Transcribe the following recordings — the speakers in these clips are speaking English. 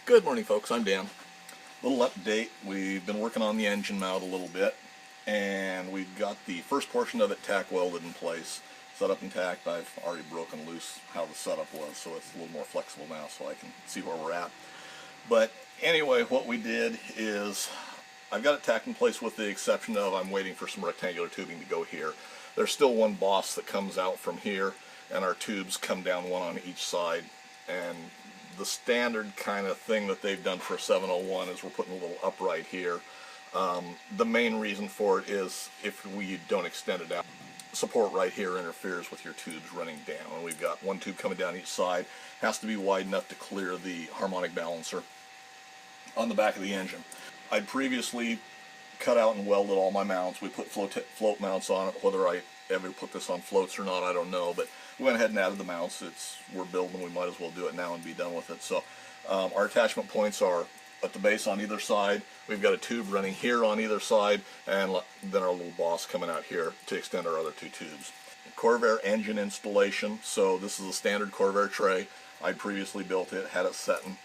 Good morning, folks. I'm Dan. Little update. We've been working on the engine mount a little bit, and we've got the first portion of it tack welded in place, set up and tacked. I've already broken loose how the setup was, so it's a little more flexible now so I can see where we're at. But anyway, what we did is I've got it tacked in place with the exception of I'm waiting for some rectangular tubing to go here. There's still one boss that comes out from here, and our tubes come down one on each side. And the standard kind of thing that they've done for a 701 is we're putting a little upright here. The main reason for it is if we don't extend it out, support right here interferes with your tubes running down. And we've got one tube coming down each side. Has to be wide enough to clear the harmonic balancer on the back of the engine. I'd previously cut out and welded all my mounts. We put float mounts on it. Whether I ever put this on floats or not, I don't know, but we went ahead and added the mounts. We're building, we might as well do it now and be done with it. So our attachment points are at the base on either side. We've got a tube running here on either side, and then our little boss coming out here to extend our other two tubes. Corvair engine installation. So this is a standard Corvair tray. I'd previously built it, had it setting.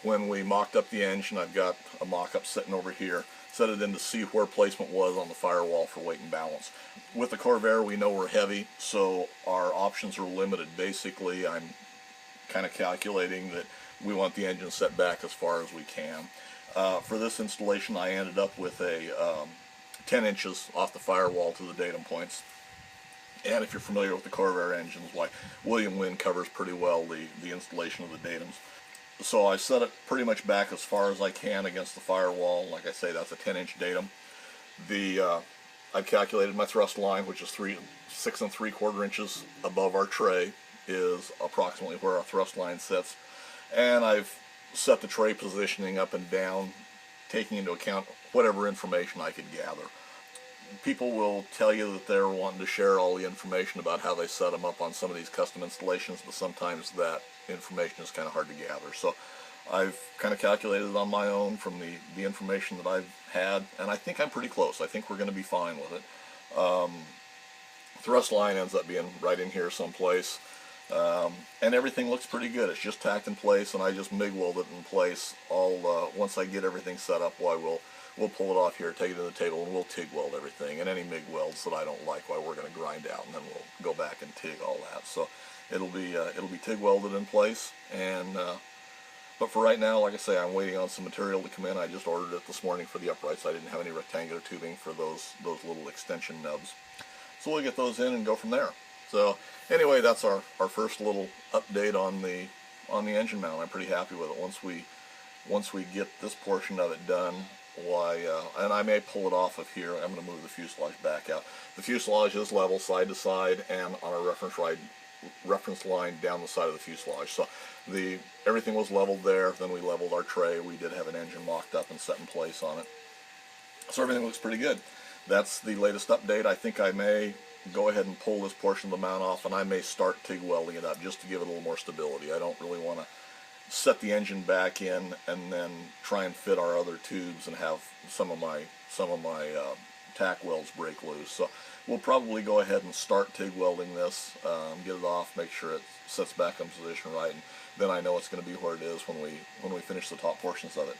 When we mocked up the engine, I've got a mock-up sitting over here. Set it in to see where placement was on the firewall for weight and balance. With the Corvair, we know we're heavy, so our options are limited. Basically, I'm kind of calculating that we want the engine set back as far as we can. For this installation, I ended up with a 10 inches off the firewall to the datum points. And if you're familiar with the Corvair engines, why William Wynn covers pretty well the installation of the datums. So I set it pretty much back as far as I can against the firewall. Like I say, that's a 10-inch datum. I've calculated my thrust line, which is 6 3/4 inches above our tray, is approximately where our thrust line sits. And I've set the tray positioning up and down, taking into account whatever information I could gather. People will tell you that they're wanting to share all the information about how they set them up on some of these custom installations, but sometimes that information is kind of hard to gather. So I've kind of calculated it on my own from the information that I've had, and I think I'm pretty close. I think we're going to be fine with it. Thrust line ends up being right in here someplace, and everything looks pretty good. It's just tacked in place, and I just MIG weld it in place. Once I get everything set up, we'll pull it off here, take it to the table, and we'll TIG weld everything. And any MIG welds that I don't like, we're going to grind out, and then we'll go back and TIG all that. So it'll be TIG welded in place. And but for right now, like I say, I'm waiting on some material to come in. I just ordered it this morning for the uprights. I didn't have any rectangular tubing for those little extension nubs. So we'll get those in and go from there. So anyway, that's our first little update on the engine mount. I'm pretty happy with it. Once we get this portion of it done, and I may pull it off of here. I'm going to move the fuselage back out. The fuselage is level side to side and on a reference line down the side of the fuselage. So everything was leveled there. Then we leveled our tray. We did have an engine mocked up and set in place on it. So everything looks pretty good. That's the latest update. I think I may go ahead and pull this portion of the mount off, and I may start TIG welding it up just to give it a little more stability. I don't really want to set the engine back in and then try and fit our other tubes and have some of my tack welds break loose. So we'll probably go ahead and start TIG welding this, get it off, make sure it sets back in position right, and then I know it's going to be where it is when we finish the top portions of it.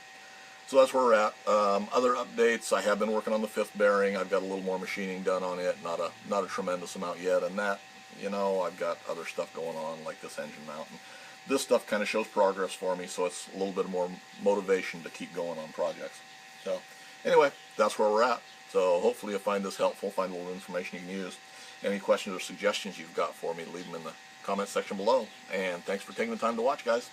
So that's where we're at. Other updates, I have been working on the 5th bearing. I've got a little more machining done on it, not a tremendous amount yet, and that, I've got other stuff going on like this engine mount. And this stuff kind of shows progress for me, so it's a little bit more motivation to keep going on projects. So anyway, that's where we're at. So hopefully you'll find this helpful, find a little information you can use. Any questions or suggestions you've got for me, leave them in the comment section below. And thanks for taking the time to watch, guys.